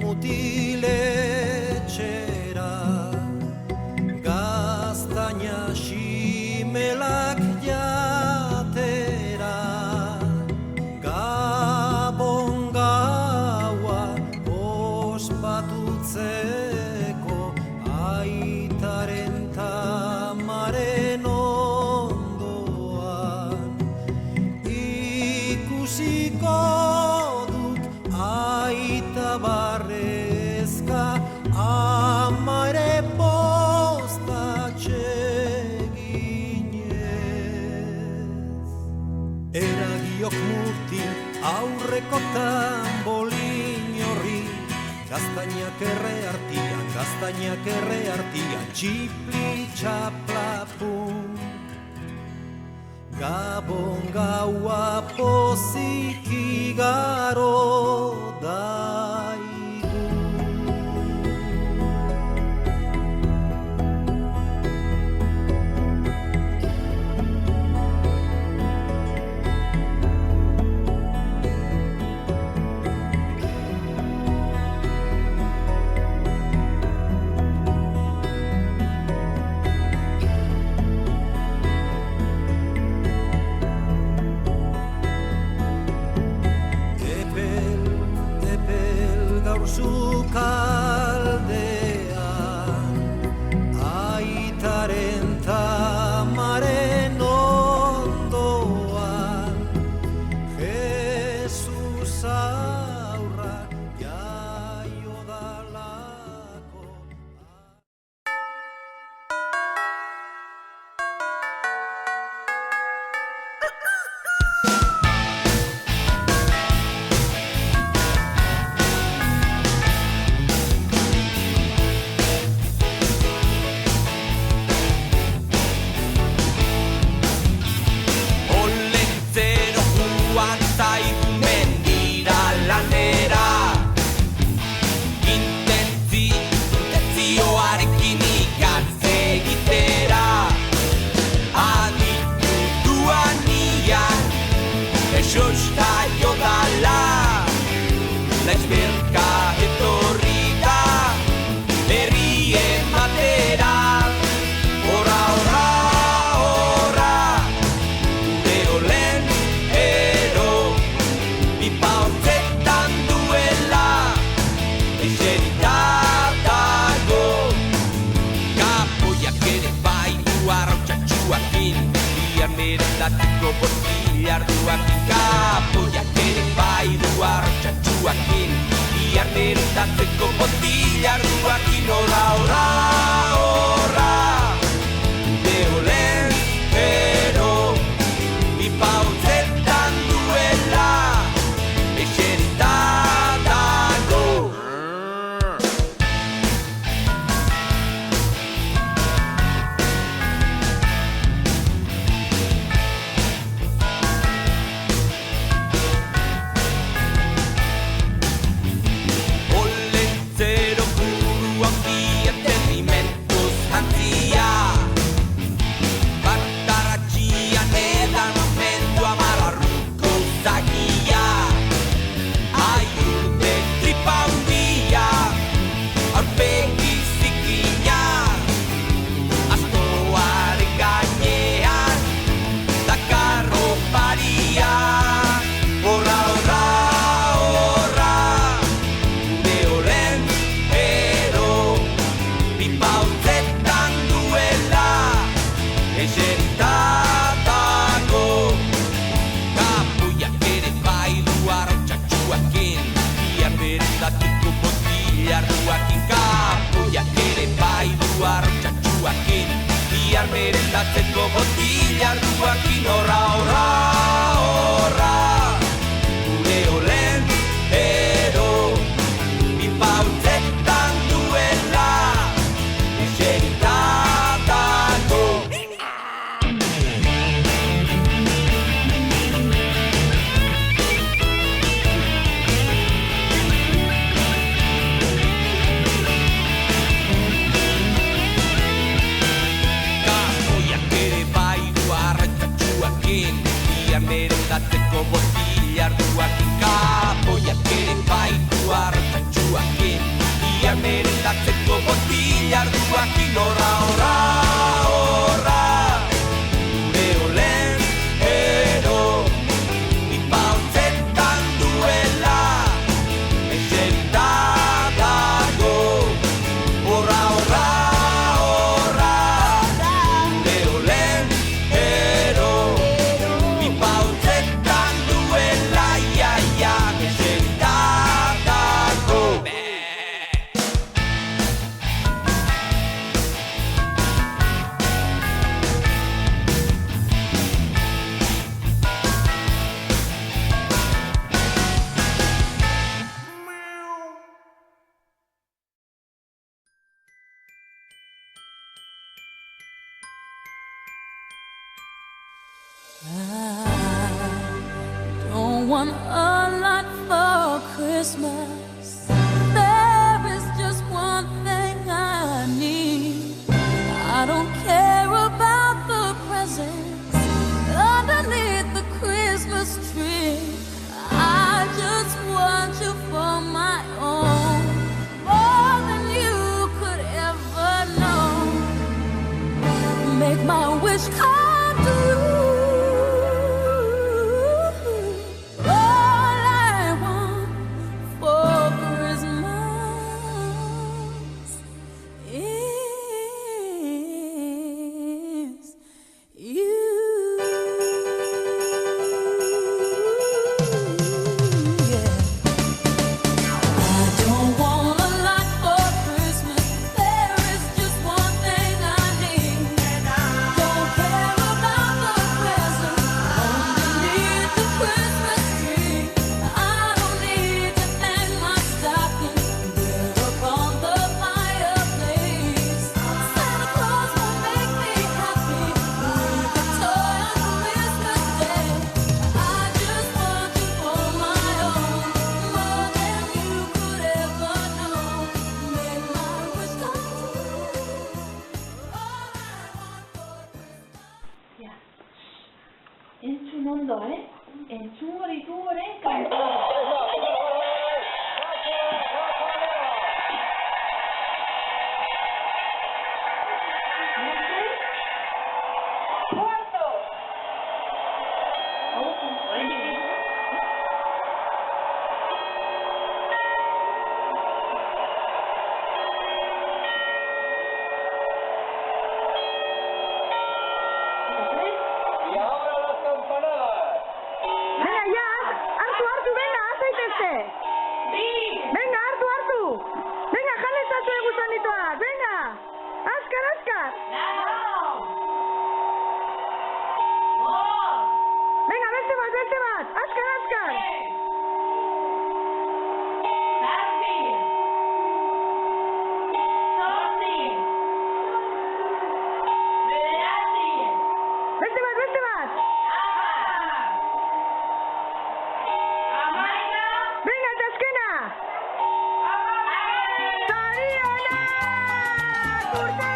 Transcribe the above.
mutiletxera, gaztaina ximelak jatera, Gabon gaua ospatutzeko, aitaren tamaren ondoan, ikusiko dut aita barrezka, ama ere postatxeginez. Eragiok mutil aurreko tambolin horri, gaztainak erre artian, txipli txaplapun. Gabon gaua pozik igaro daigu. Sukaldean, aitaren tamaren ondoan, Jesus aurra jaio dalako. Kapoiak ere bai du artxatxuakin, bihar meritatzeko botilarduakin, ora, ora, ora, deolen, ero, ipautzetan duela, eserita dago. Meritatzeko botilarduakin, ora, ora, ora, gure olen, ero, ipautzetan duela, eserita dago. Biak merendatzeko botila arduak inora horra, horra. Gure olen ero, pipa hotzetan duela, eserita dago. Horra, horra, horra. Gure olen ero, pipa hotzetan duela, iaia, eserita dago. Don't want a lot for Christmas. There is just one thing I need. I don't care about the presents underneath the Christmas tree. I just want you for my own, more than you could ever know. Make my wish come true. All I want for Christmas is you. Yeah. I don't want a lot for Christmas. There is just one thing I need. Don't care about the presents underneath the Christmas tree. I don't need to hang my stocking there upon the fireplace. Santa Claus will make me happy with a toy on Christmas Day. I just want you for my own, more than you could ever know. Make my wish come true. All I want for Christmas. 야, entzun ondo, entzun hori du orain kantua. Venga, ya, hartu, venga, haz zaitezte. Venga, hartu. Venga, jale ezazu gusanitoak, venga. Azkar. Venga, beste bat, azkar. Beste bat. Venga, eta azkena. Zorionak! Urte